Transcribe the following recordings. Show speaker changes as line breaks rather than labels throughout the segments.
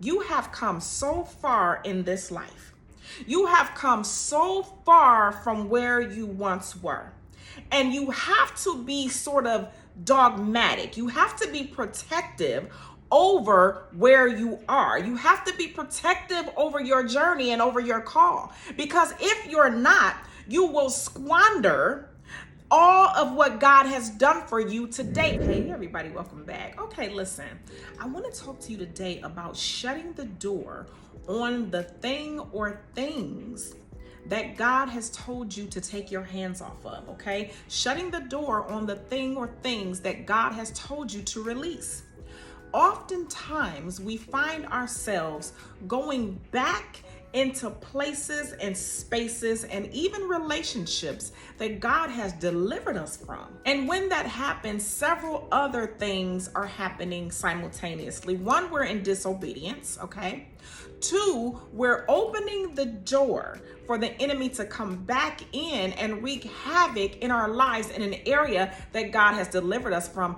You have come so far in this life. You have come so far from where you once were. And you have to be sort of dogmatic. You have to be protective over where you are. You have to be protective over your journey and over your call. Because if you're not, you will squander all of what God has done for you today. Hey, everybody, welcome back. Okay, listen, I want to talk to you today about shutting the door on the thing or things that God has told you to take your hands off of, okay? Shutting the door on the thing or things that God has told you to release. Oftentimes, we find ourselves going back into places and spaces and even relationships that God has delivered us from. And when that happens, several other things are happening simultaneously. One, we're in disobedience, okay? Two, we're opening the door for the enemy to come back in and wreak havoc in our lives in an area that God has delivered us from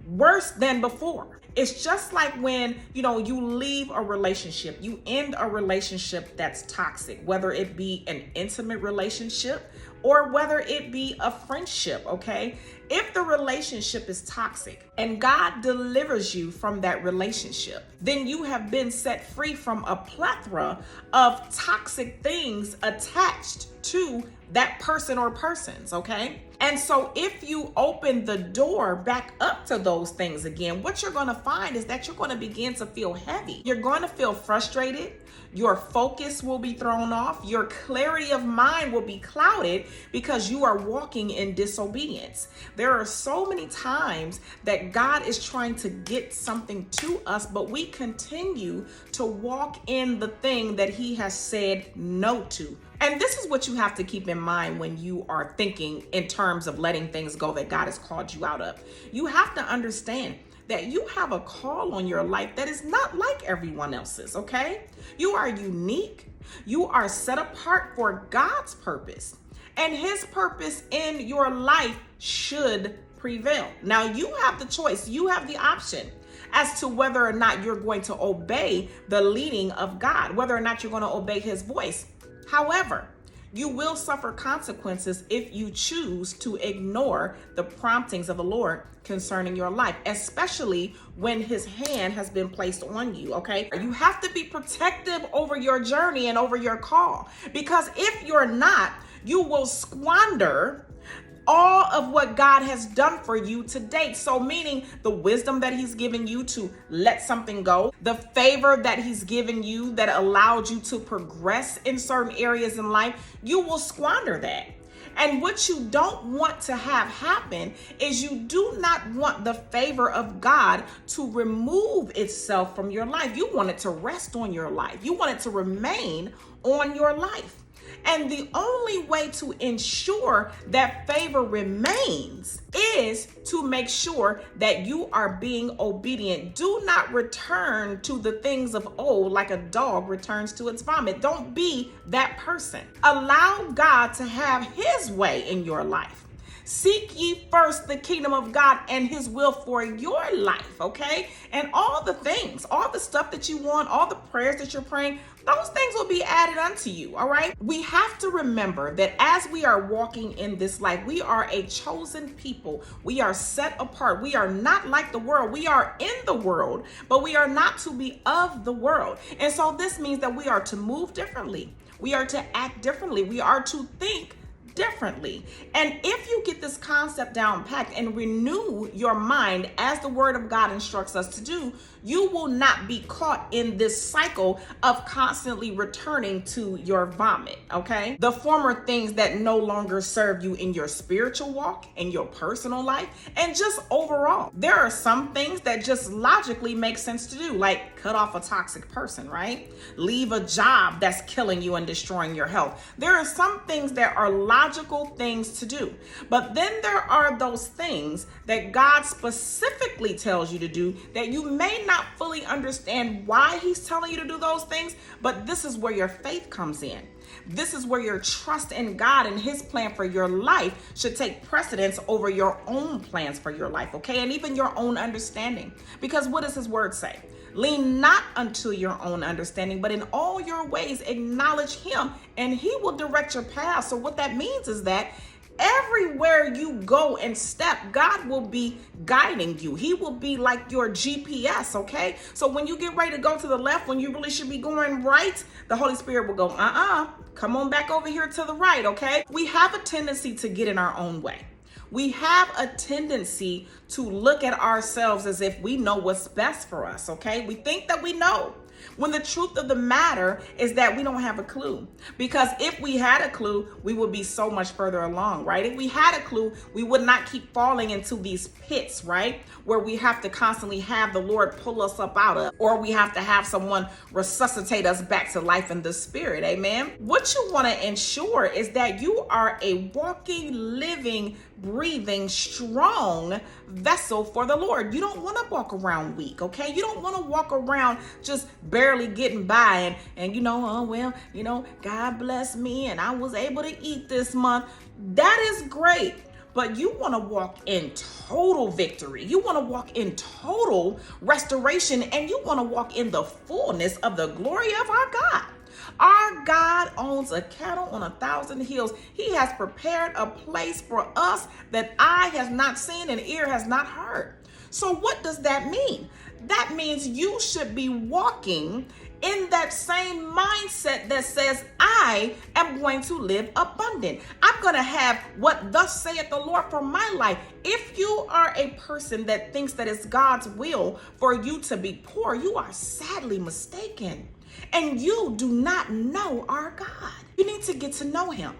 worse than before. It's just like when, you leave a relationship, you end a relationship that's toxic, whether it be an intimate relationship or whether it be a friendship, okay? If the relationship is toxic and God delivers you from that relationship, then you have been set free from a plethora of toxic things attached to that person or persons, okay? And so if you open the door back up to those things again, what you're going to find is that you're going to begin to feel heavy. You're going to feel frustrated. Your focus will be thrown off. Your clarity of mind will be clouded because you are walking in disobedience. There are so many times that God is trying to get something to us, but we continue to walk in the thing that He has said no to. And this is what you have to keep in mind when you are thinking in terms of letting things go that God has called you out of. You have to understand that you have a call on your life that is not like everyone else's, okay? You are unique. You are set apart for God's purpose. And His purpose in your life should prevail. Now, you have the choice. You have the option as to whether or not you're going to obey the leading of God, whether or not you're going to obey His voice. However, you will suffer consequences if you choose to ignore the promptings of the Lord concerning your life, especially when His hand has been placed on you, okay? You have to be protective over your journey and over your call, because if you're not, you will squander all of what God has done for you to date. So meaning the wisdom that He's given you to let something go, the favor that He's given you that allowed you to progress in certain areas in life, you will squander that. And what you don't want to have happen is you do not want the favor of God to remove itself from your life. You want it to rest on your life. You want it to remain on your life. And the only way to ensure that favor remains is to make sure that you are being obedient. Do not return to the things of old like a dog returns to its vomit. Don't be that person. Allow God to have His way in your life. Seek ye first the kingdom of God and His will for your life, okay? And all the things, all the stuff that you want, all the prayers that you're praying, those things will be added unto you, all right? We have to remember that as we are walking in this life, we are a chosen people. We are set apart. We are not like the world. We are in the world, but we are not to be of the world. And so this means that we are to move differently. We are to act differently. We are to think differently. And if you get this concept down packed and renew your mind as the Word of God instructs us to do, you will not be caught in this cycle of constantly returning to your vomit, okay? The former things that no longer serve you in your spiritual walk, in your personal life, and just overall. There are some things that just logically make sense to do, like cut off a toxic person, right? Leave a job that's killing you and destroying your health. There are some things that are logical things to do, but then there are those things that God specifically tells you to do that you may not fully understand why He's telling you to do those things, but this is where your faith comes in. This is where your trust in God and His plan for your life should take precedence over your own plans for your life, okay? And even your own understanding. Because what does His word say? Lean not unto your own understanding, but in all your ways acknowledge him, and he will direct your path. So what that means is that everywhere you go and step, God will be guiding you. He will be like your GPS, okay? So when you get ready to go to the left, when you really should be going right, the Holy Spirit will go, come on back over here to the right, okay? We have a tendency to get in our own way. We have a tendency to look at ourselves as if we know what's best for us, okay? We think that we know, when the truth of the matter is that we don't have a clue. Because if we had a clue, we would be so much further along, right? If we had a clue, we would not keep falling into these pits, right? Where we have to constantly have the Lord pull us up out of, or we have to have someone resuscitate us back to life in the spirit, amen? What you want to ensure is that you are a walking, living, breathing, strong vessel for the Lord. You don't want to walk around weak, okay? You don't want to walk around just barely getting by and God bless me and I was able to eat this month. That is great. But you want to walk in total victory. You want to walk in total restoration, and you want to walk in the fullness of the glory of our God. Our God owns a cattle on 1,000 hills. He has prepared a place for us that eye has not seen and ear has not heard. So what does that mean? That means you should be walking in that same mindset that says, I am going to live abundant. I'm going to have what thus saith the Lord for my life. If you are a person that thinks that it's God's will for you to be poor, you are sadly mistaken. And you do not know our God. You need to get to know him.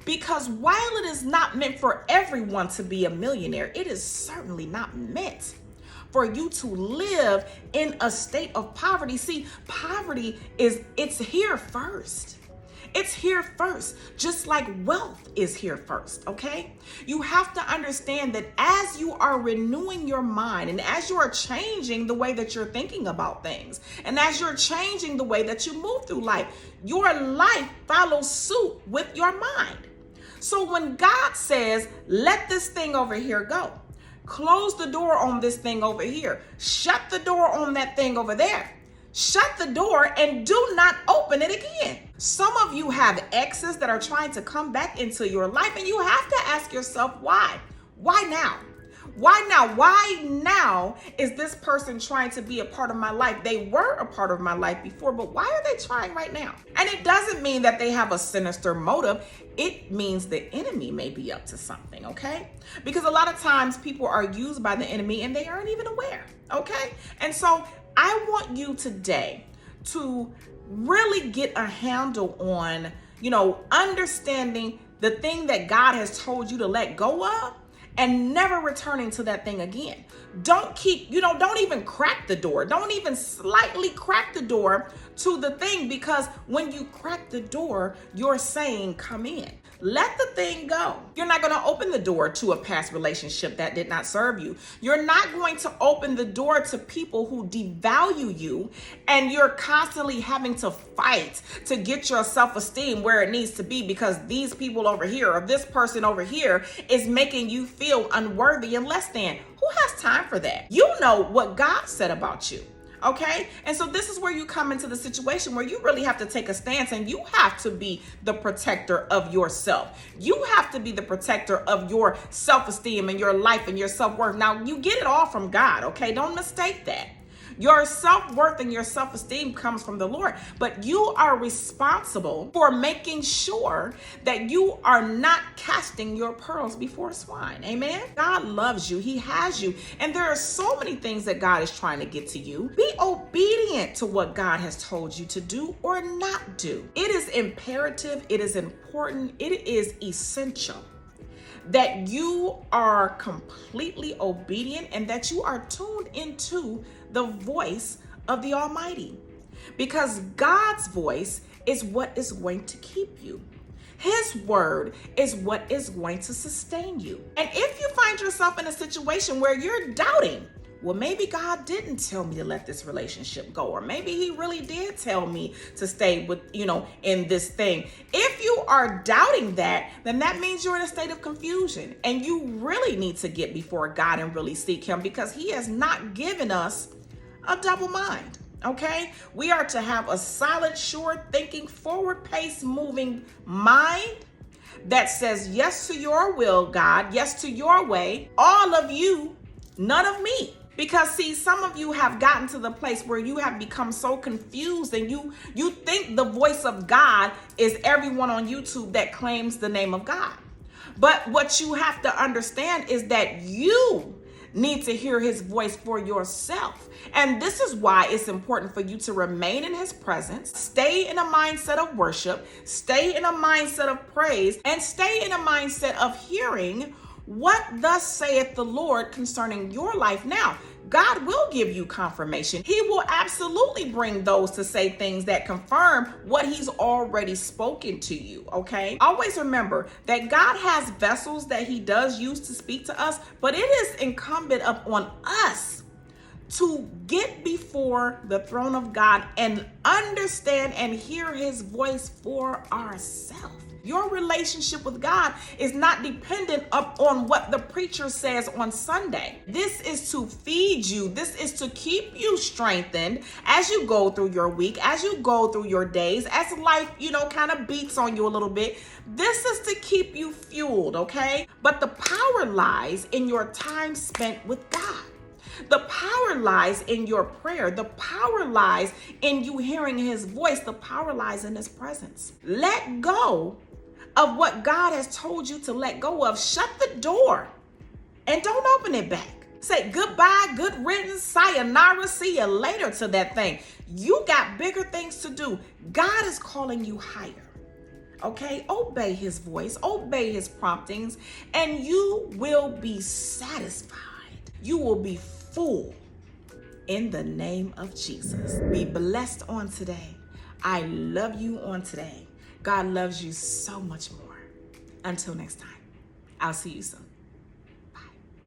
Because while it is not meant for everyone to be a millionaire, it is certainly not meant for you to live in a state of poverty. See, poverty it's here first. It's here first, just like wealth is here first, okay? You have to understand that as you are renewing your mind and as you are changing the way that you're thinking about things and as you're changing the way that you move through life, your life follows suit with your mind. So when God says, let this thing over here go, close the door on this thing over here, shut the door on that thing over there, shut the door and do not open it again. Some of you have exes that are trying to come back into your life, and you have to ask yourself, why? Why now? Why now? Why now is this person trying to be a part of my life? They were a part of my life before, but why are they trying right now? And it doesn't mean that they have a sinister motive. It means the enemy may be up to something, okay? Because a lot of times people are used by the enemy and they aren't even aware, okay? And so I want you today to really get a handle on, understanding the thing that God has told you to let go of and never returning to that thing again. Don't even crack the door. Don't even slightly crack the door to the thing, because when you crack the door, you're saying, come in. Let the thing go. You're not going to open the door to a past relationship that did not serve you. You're not going to open the door to people who devalue you, and you're constantly having to fight to get your self-esteem where it needs to be because these people over here or this person over here is making you feel unworthy and less than. Who has time for that? You know what God said about you. Okay. And so this is where you come into the situation where you really have to take a stance, and you have to be the protector of yourself. You have to be the protector of your self-esteem and your life and your self-worth. Now, you get it all from God. Okay. Don't mistake that. Your self-worth and your self-esteem comes from the Lord, but you are responsible for making sure that you are not casting your pearls before swine. Amen. God loves you. He has you. And there are so many things that God is trying to get to you. Be obedient to what God has told you to do or not do. It is imperative. It is important. It is essential that you are completely obedient and that you are tuned into the voice of the Almighty, because God's voice is what is going to keep you. His word is what is going to sustain you. And if you find yourself in a situation where you're doubting, well, maybe God didn't tell me to let this relationship go, or maybe he really did tell me to stay with, in this thing. If you are doubting that, then that means you're in a state of confusion, and you really need to get before God and really seek him, because he has not given us a double mind. Okay? We are to have a solid, sure thinking, forward pace moving mind that says yes to your will, God, yes to your way, all of you, none of me. Because see, some of you have gotten to the place where you have become so confused and you think the voice of God is everyone on YouTube that claims the name of God. But what you have to understand is that you need to hear his voice for yourself. And this is why it's important for you to remain in his presence, stay in a mindset of worship, stay in a mindset of praise, and stay in a mindset of hearing what thus saith the Lord concerning your life. Now, God will give you confirmation. He will absolutely bring those to say things that confirm what he's already spoken to you, okay? Always remember that God has vessels that he does use to speak to us, but it is incumbent upon us to get before the throne of God and understand and hear his voice for ourselves. Your relationship with God is not dependent upon what the preacher says on Sunday. This is to feed you. This is to keep you strengthened as you go through your week, as you go through your days, as life, kind of beats on you a little bit. This is to keep you fueled, okay? But the power lies in your time spent with God. The power lies in your prayer. The power lies in you hearing his voice. The power lies in his presence. Let go of what God has told you to let go of. Shut the door and don't open it back. Say goodbye, good riddance, sayonara, see you later to that thing. You got bigger things to do. God is calling you higher. Okay, obey his voice, obey his promptings, and you will be satisfied. You will be full in the name of Jesus. Be blessed on today. I love you on today. God loves you so much more. Until next time, I'll see you soon.